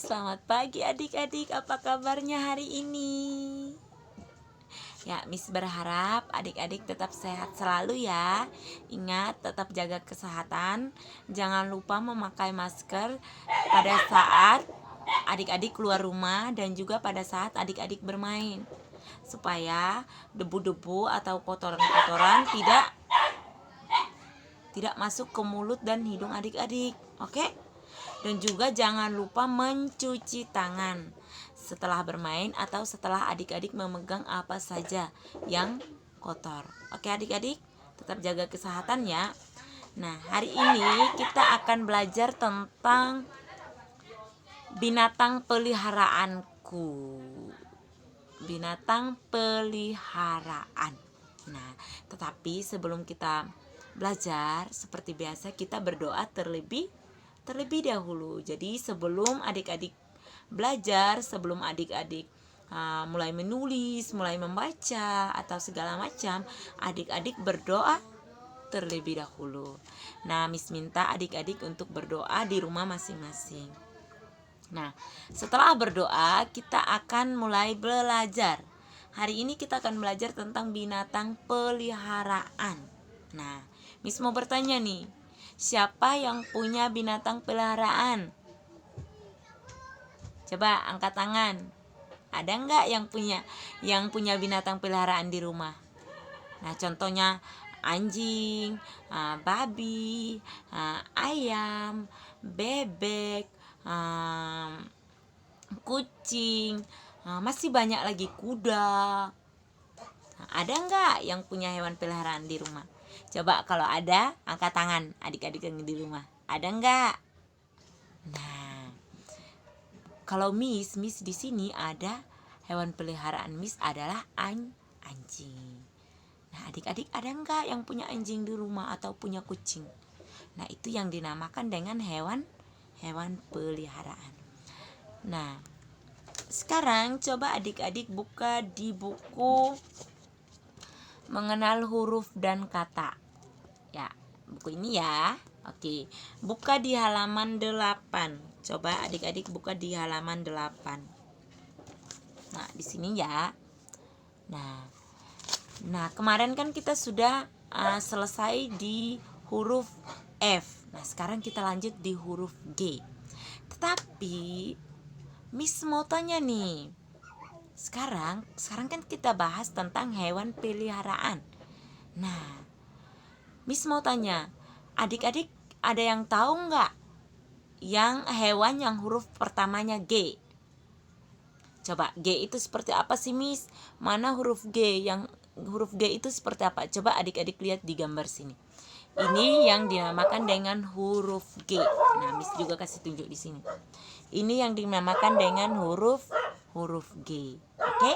Selamat pagi adik-adik, apa kabarnya hari ini? Ya, Miss berharap adik-adik tetap sehat selalu ya. Ingat, tetap jaga kesehatan. Jangan lupa memakai masker pada saat adik-adik keluar rumah dan juga pada saat adik-adik bermain, supaya debu-debu atau kotoran-kotoran tidak masuk ke mulut dan hidung adik-adik. Oke? Dan juga jangan lupa mencuci tangan setelah bermain atau setelah adik-adik memegang apa saja yang kotor. Oke adik-adik, tetap jaga kesehatan ya. Nah, hari ini kita akan belajar tentang binatang peliharaanku. Binatang peliharaan. Nah, tetapi sebelum kita belajar, seperti biasa kita berdoa terlebih dahulu. Jadi sebelum adik-adik belajar, sebelum adik-adik mulai menulis, mulai membaca atau segala macam, adik-adik berdoa terlebih dahulu. Nah, Miss minta adik-adik untuk berdoa di rumah masing-masing. Nah, setelah berdoa kita akan mulai belajar. Hari ini kita akan belajar tentang binatang peliharaan. Nah, Miss mau bertanya nih, siapa yang punya binatang peliharaan? Coba angkat tangan. Ada nggak yang punya binatang peliharaan di rumah? Nah, contohnya anjing, babi, ayam, bebek, kucing, masih banyak lagi, kuda. Nah, ada nggak yang punya hewan peliharaan di rumah? Coba kalau ada, angkat tangan adik-adik yang di rumah. Ada nggak? Nah, kalau Miss di sini ada hewan peliharaan Miss adalah anjing. Nah, adik-adik ada nggak yang punya anjing di rumah atau punya kucing? Nah, itu yang dinamakan dengan hewan peliharaan. Nah, sekarang coba adik-adik buka di buku Mengenal Huruf dan Kata. Ya, buku ini ya. Oke, buka di halaman 8. Coba adik-adik buka di halaman 8. Nah, di sini ya. Nah, kemarin kan kita sudah selesai di huruf F. Nah, sekarang kita lanjut di huruf G. Tetapi Miss mau tanya nih. Sekarang kan kita bahas tentang hewan peliharaan. Nah, Miss mau tanya, adik-adik ada yang tahu nggak yang hewan yang huruf pertamanya G? Coba G itu seperti apa sih Miss? Mana huruf G? Yang huruf G itu seperti apa? Coba adik-adik lihat di gambar sini. Ini yang dinamakan dengan huruf G. Nah, Miss juga kasih tunjuk di sini. Ini yang dinamakan dengan huruf G. Oke?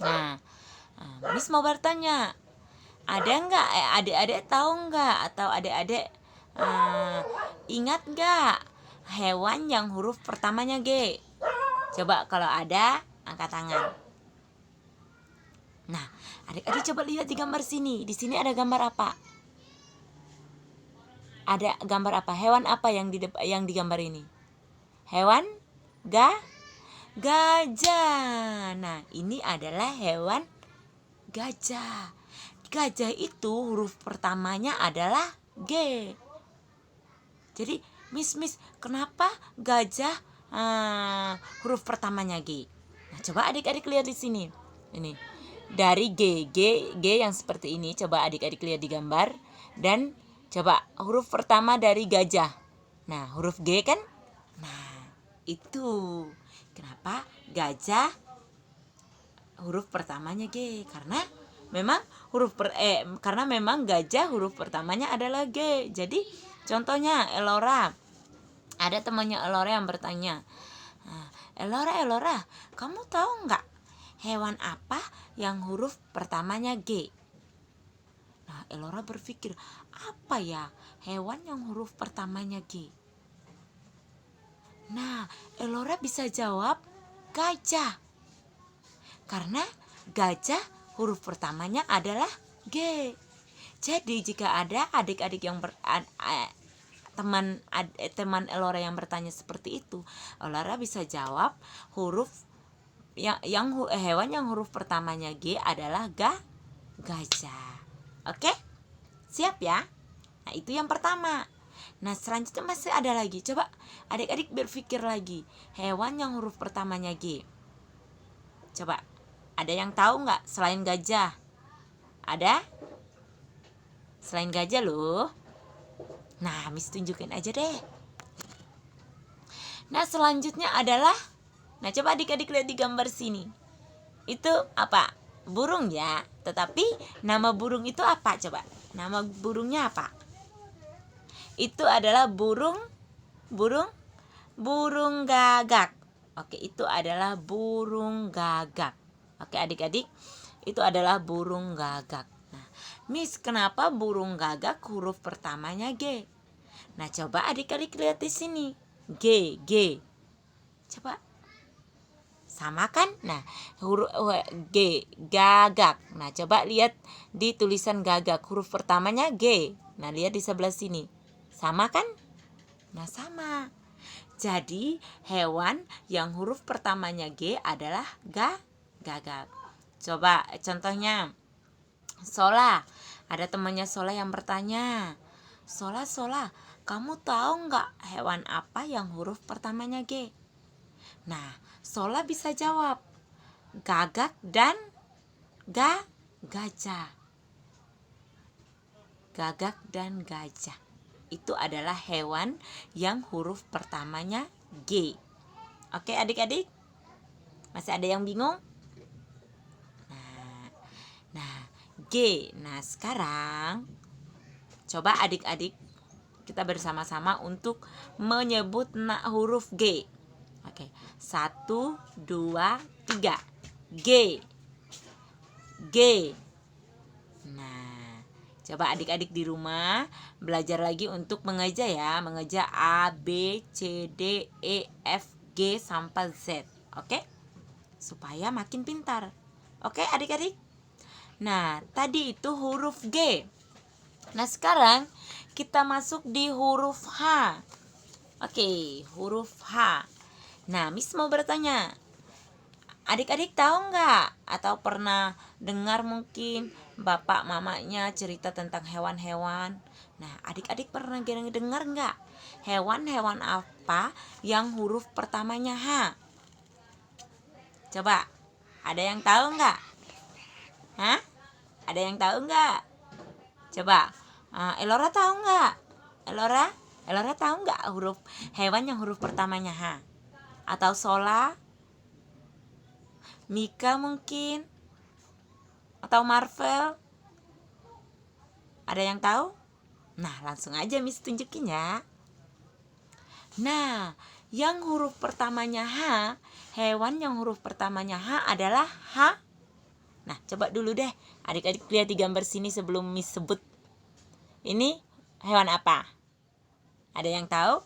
Nah, Miss mau bertanya, ada nggak adik-adik tahu nggak atau adik-adik ingat nggak hewan yang huruf pertamanya G? Coba kalau ada, angkat tangan. Nah, adik-adik coba lihat di gambar sini. Di sini ada gambar apa? Ada gambar apa? Hewan apa yang di gambar ini? Hewan gajah. Nah, ini adalah hewan gajah. Gajah itu huruf pertamanya adalah G. Jadi, Miss, kenapa gajah huruf pertamanya G? Nah, coba adik-adik lihat di sini. Ini dari G yang seperti ini. Coba adik-adik lihat di gambar dan coba huruf pertama dari gajah. Nah, huruf G kan? Nah, itu kenapa gajah huruf pertamanya G, karena memang karena memang gajah huruf pertamanya adalah G. Jadi contohnya Elora, ada temannya Elora yang bertanya, Elora, kamu tahu nggak hewan apa yang huruf pertamanya G? Nah, Elora berpikir, apa ya hewan yang huruf pertamanya G? Nah, Elora bisa jawab gajah. Karena gajah huruf pertamanya adalah G. Jadi jika ada adik-adik yang teman Elora yang bertanya seperti itu, Elora bisa jawab huruf hewan yang huruf pertamanya G adalah gajah. Oke? Siap ya? Nah, itu yang pertama. Nah, selanjutnya masih ada lagi. Coba adik-adik berpikir lagi. Hewan yang huruf pertamanya G. Coba, ada yang tahu nggak selain gajah? Ada? Selain gajah loh. Nah, Miss tunjukin aja deh. Nah, selanjutnya adalah, nah coba adik-adik lihat di gambar sini. Itu apa? Burung ya. Tetapi nama burung itu apa? Coba. Nama burungnya apa? Itu adalah burung gagak. Oke, itu adalah burung gagak. Oke, adik-adik, itu adalah burung gagak. Nah, Miss, kenapa burung gagak huruf pertamanya G? Nah, coba adik-adik lihat di sini. G. Coba. Sama kan? Nah, huruf G, gagak. Nah, coba lihat di tulisan gagak, huruf pertamanya G. Nah, lihat di sebelah sini. Sama kan? Nah, sama. Jadi, hewan yang huruf pertamanya G adalah gagak. Coba contohnya. Sola. Ada temannya Sola yang bertanya, Sola, kamu tahu nggak hewan apa yang huruf pertamanya G? Nah, Sola bisa jawab gagak dan gajah. Gagak dan gajah itu adalah hewan yang huruf pertamanya G. Oke, adik-adik? Masih ada yang bingung? Nah, G. Nah, sekarang coba adik-adik kita bersama-sama untuk menyebut huruf G. Oke, 1, 2, 3. G. Nah, coba adik-adik di rumah belajar lagi untuk mengeja ya. Mengeja A, B, C, D, E, F, G sampai Z. Oke? Supaya makin pintar. Oke, adik-adik? Nah, tadi itu huruf G. Nah, sekarang kita masuk di huruf H. Oke, huruf H. Nah, Miss mau bertanya, adik-adik tahu nggak atau pernah dengar mungkin bapak mamanya cerita tentang hewan-hewan? Nah, adik-adik pernah dengar nggak hewan-hewan apa yang huruf pertamanya H? Coba, ada yang tahu nggak? Hah? Ada yang tahu nggak? Coba, Elora tahu nggak? Elora tahu nggak huruf hewan yang huruf pertamanya H? Atau Sola? Mika mungkin? Atau Marvel? Ada yang tahu? Nah, langsung aja Miss tunjukin ya. Nah, yang huruf pertamanya H, hewan yang huruf pertamanya H adalah H. Nah, coba dulu deh adik-adik lihat di gambar sini sebelum Miss sebut. Ini hewan apa? Ada yang tahu?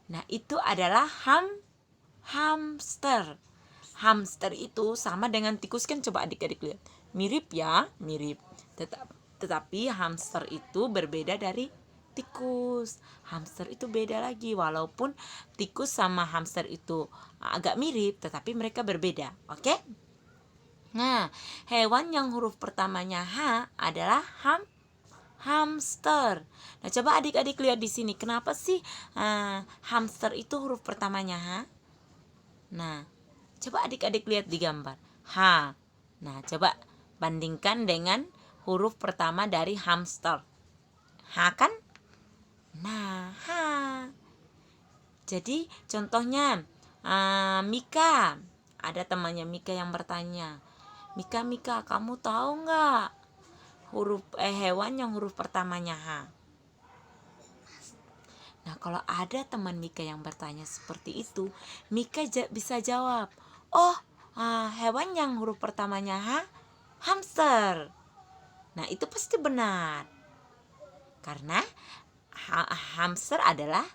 Nah, itu adalah hamster. Hamster itu sama dengan tikus kan, coba adik-adik lihat. Mirip ya, mirip. Tetapi hamster itu berbeda dari tikus. Hamster itu beda lagi, walaupun tikus sama hamster itu agak mirip, tetapi mereka berbeda. Oke? Nah, hewan yang huruf pertamanya H adalah hamster. Nah, coba adik-adik lihat di sini. Kenapa sih hamster itu huruf pertamanya H? Nah, coba adik-adik lihat di gambar. H. Nah, coba bandingkan dengan huruf pertama dari hamster. H kan? Nah, H. Jadi, contohnya Mika. Ada temannya Mika yang bertanya, Mika, kamu tahu nggak hewan yang huruf pertamanya H? Nah, kalau ada teman Mika yang bertanya seperti itu, Mika bisa jawab, hewan yang huruf pertamanya H, hamster. Nah, itu pasti benar. Karena hamster adalah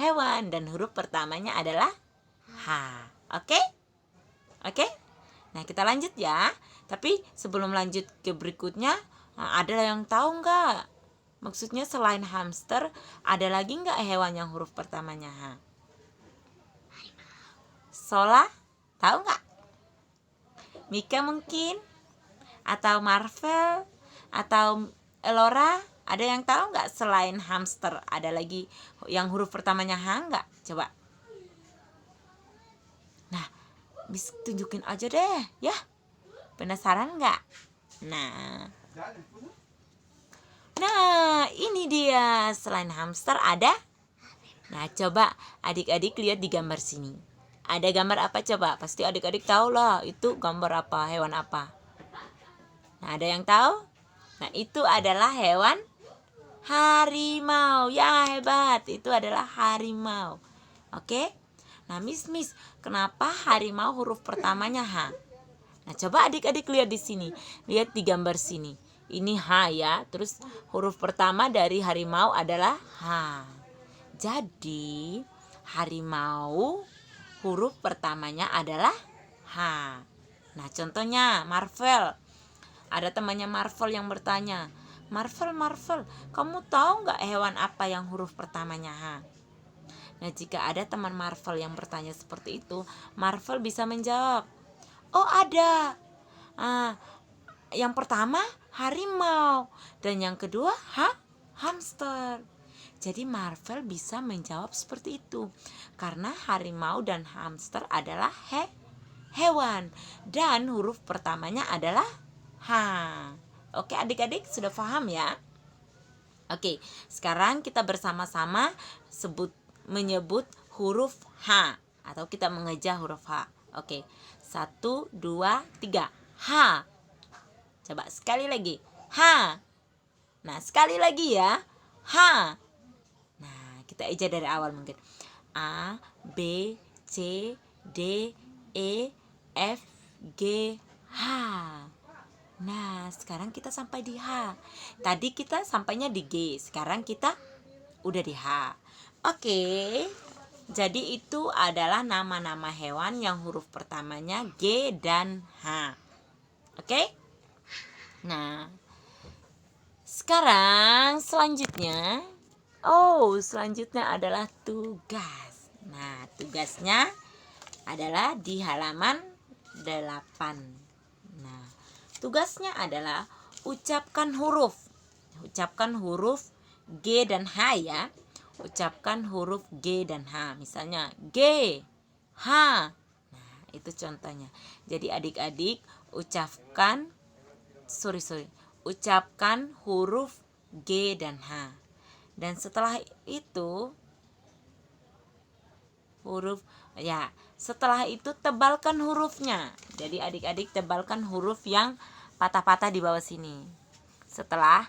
hewan dan huruf pertamanya adalah H. Oke? Nah, kita lanjut ya. Tapi sebelum lanjut ke berikutnya, ada yang tahu nggak Maksudnya selain hamster, ada lagi nggak hewan yang huruf pertamanya H? Sola, tahu nggak? Mika mungkin? Atau Marvel? Atau Elora? Ada yang tahu nggak selain hamster? Ada lagi yang huruf pertamanya H nggak? Coba. Nah, Miss tunjukin aja deh, ya. Penasaran nggak? Nah, ini dia. Selain hamster ada? Nah, coba adik-adik lihat di gambar sini. Ada gambar apa coba? Pasti adik-adik tahu lah itu gambar apa, hewan apa. Nah, ada yang tahu? Nah, itu adalah hewan harimau. Ya, hebat. Itu adalah harimau. Oke? Nah, Miss, kenapa harimau huruf pertamanya H? Nah, coba adik-adik lihat di sini. Lihat di gambar sini. Ini H ya. Terus huruf pertama dari harimau adalah H. Jadi, harimau huruf pertamanya adalah H. Nah, contohnya Marvel. Ada temannya Marvel yang bertanya, Marvel, kamu tahu nggak hewan apa yang huruf pertamanya H? Nah, jika ada teman Marvel yang bertanya seperti itu, Marvel bisa menjawab, oh ada. Yang pertama harimau dan yang kedua hamster. Jadi Marvel bisa menjawab seperti itu karena harimau dan hamster adalah hewan dan huruf pertamanya adalah H. Oke, adik-adik sudah paham ya? Oke, sekarang kita bersama-sama menyebut huruf H atau kita mengejar huruf H. Oke, 1, 2, 3. H. Coba sekali lagi. H. Nah, sekali lagi ya. H. Nah, kita eja dari awal mungkin. A, B, C, D, E, F, G, H. Nah, sekarang kita sampai di H. Tadi kita sampainya di G. Sekarang kita udah di H. Oke. Jadi itu adalah nama-nama hewan yang huruf pertamanya G dan H. Oke? Nah, sekarang selanjutnya adalah tugas. Nah, tugasnya adalah di halaman 8. Nah, tugasnya adalah ucapkan huruf G dan H ya. Ucapkan huruf G dan H. Misalnya G, H. Nah, itu contohnya. Jadi adik-adik ucapkan huruf G dan H. Dan setelah itu tebalkan hurufnya. Jadi adik-adik tebalkan huruf yang patah-patah di bawah sini. Setelah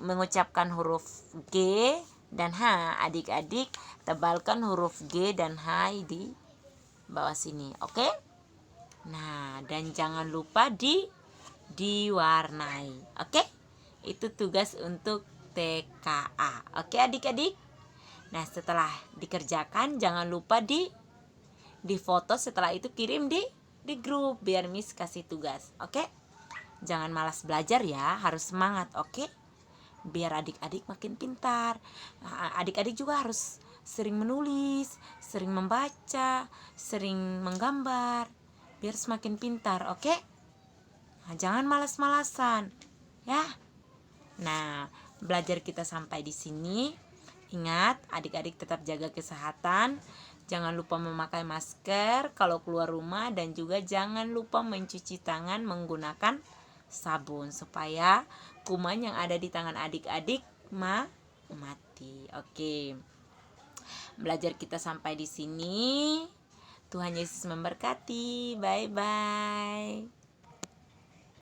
mengucapkan huruf G dan H, adik-adik tebalkan huruf G dan H di bawah sini. Oke? Nah, dan jangan lupa diwarnai. Oke? Itu tugas untuk TKA. Oke, adik-adik? Nah, setelah dikerjakan jangan lupa di foto, setelah itu kirim di grup biar Miss kasih tugas. Oke? Jangan malas belajar ya, harus semangat, oke? Biar adik-adik makin pintar. Adik-adik juga harus sering menulis, sering membaca, sering menggambar biar semakin pintar, oke? Nah, jangan malas-malasan ya. Nah, belajar kita sampai di sini. Ingat, adik-adik tetap jaga kesehatan. Jangan lupa memakai masker kalau keluar rumah dan juga jangan lupa mencuci tangan menggunakan sabun supaya kuman yang ada di tangan adik-adik mati. Oke. Belajar kita sampai di sini. Tuhan Yesus memberkati. Bye-bye.